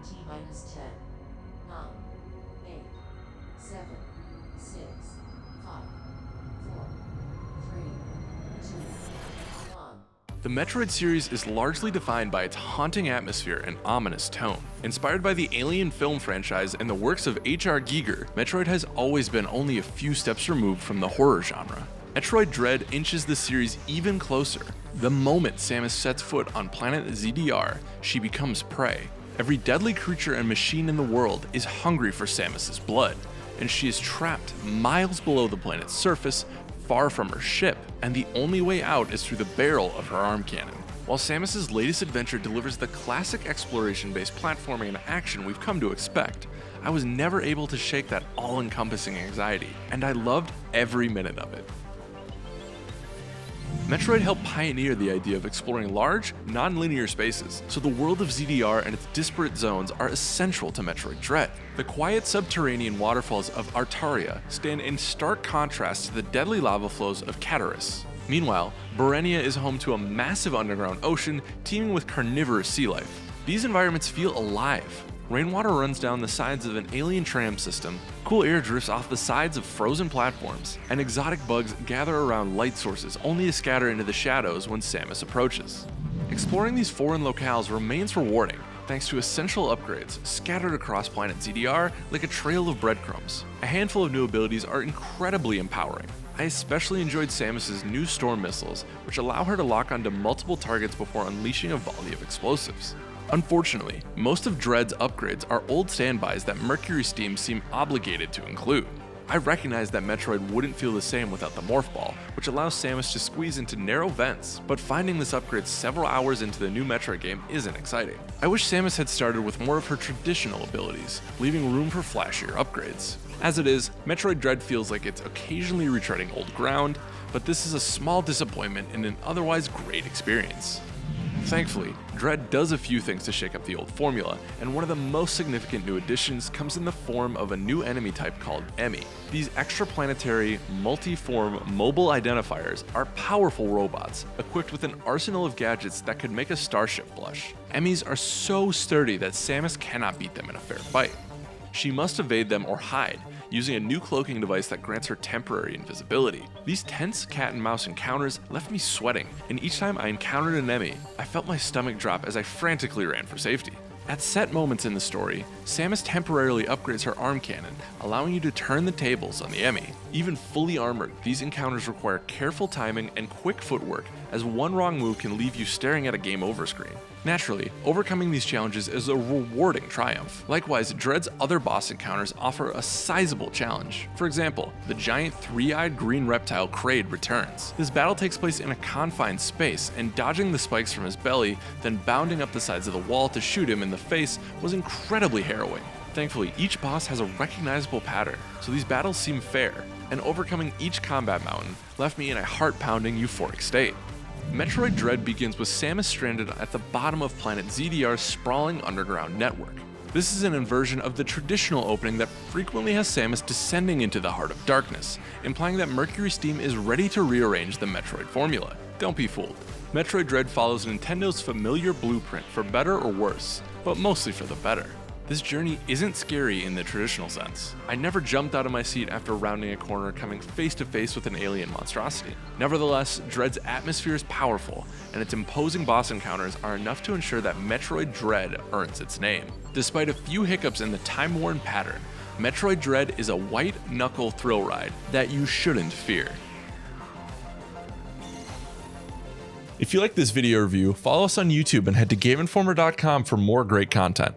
T-minus 10, 9, 8, 7, 6, 5, 4, 3, 2, 1. The Metroid series is largely defined by its haunting atmosphere and ominous tone. Inspired by the Alien film franchise and the works of H.R. Giger, Metroid has always been only a few steps removed from the horror genre. Metroid Dread inches the series even closer. The moment Samus sets foot on planet ZDR, she becomes prey. Every deadly creature and machine in the world is hungry for Samus's blood, and she is trapped miles below the planet's surface, far from her ship, and the only way out is through the barrel of her arm cannon. While Samus's latest adventure delivers the classic exploration-based platforming and action we've come to expect, I was never able to shake that all-encompassing anxiety, and I loved every minute of it. Metroid helped pioneer the idea of exploring large, non-linear spaces, so the world of ZDR and its disparate zones are essential to Metroid Dread. The quiet subterranean waterfalls of Artaria stand in stark contrast to the deadly lava flows of Cataris. Meanwhile, Barenia is home to a massive underground ocean teeming with carnivorous sea life. These environments feel alive. Rainwater runs down the sides of an alien tram system, cool air drifts off the sides of frozen platforms, and exotic bugs gather around light sources only to scatter into the shadows when Samus approaches. Exploring these foreign locales remains rewarding, thanks to essential upgrades scattered across planet ZDR like a trail of breadcrumbs. A handful of new abilities are incredibly empowering. I especially enjoyed Samus's new storm missiles, which allow her to lock onto multiple targets before unleashing a volley of explosives. Unfortunately, most of Dread's upgrades are old standbys that Mercury Steam seem obligated to include. I recognize that Metroid wouldn't feel the same without the Morph Ball, which allows Samus to squeeze into narrow vents, but finding this upgrade several hours into the new Metroid game isn't exciting. I wish Samus had started with more of her traditional abilities, leaving room for flashier upgrades. As it is, Metroid Dread feels like it's occasionally retreading old ground, but this is a small disappointment in an otherwise great experience. Thankfully, Dread does a few things to shake up the old formula, and one of the most significant new additions comes in the form of a new enemy type called Emmy. These extraplanetary, multi-form mobile identifiers are powerful robots, equipped with an arsenal of gadgets that could make a starship blush. Emmys are so sturdy that Samus cannot beat them in a fair fight. She must evade them or hide, using a new cloaking device that grants her temporary invisibility. These tense cat and mouse encounters left me sweating, and each time I encountered an Emmy, I felt my stomach drop as I frantically ran for safety. At set moments in the story, Samus temporarily upgrades her arm cannon, allowing you to turn the tables on the Emmy. Even fully armored, these encounters require careful timing and quick footwork, as one wrong move can leave you staring at a game over screen. Naturally, overcoming these challenges is a rewarding triumph. Likewise, Dread's other boss encounters offer a sizable challenge. For example, the giant three-eyed green reptile Kraid returns. This battle takes place in a confined space, and dodging the spikes from his belly, then bounding up the sides of the wall to shoot him in the face was incredibly harrowing. Thankfully, each boss has a recognizable pattern, so these battles seem fair, and overcoming each combat mountain left me in a heart-pounding euphoric state. Metroid Dread begins with Samus stranded at the bottom of planet ZDR's sprawling underground network. This is an inversion of the traditional opening that frequently has Samus descending into the heart of darkness, implying that Mercury Steam is ready to rearrange the Metroid formula. Don't be fooled. Metroid Dread follows Nintendo's familiar blueprint for better or worse, but mostly for the better. This journey isn't scary in the traditional sense. I never jumped out of my seat after rounding a corner coming face to face with an alien monstrosity. Nevertheless, Dread's atmosphere is powerful, and its imposing boss encounters are enough to ensure that Metroid Dread earns its name. Despite a few hiccups in the time-worn pattern, Metroid Dread is a white-knuckle thrill ride that you shouldn't fear. If you like this video review, follow us on YouTube and head to GameInformer.com for more great content.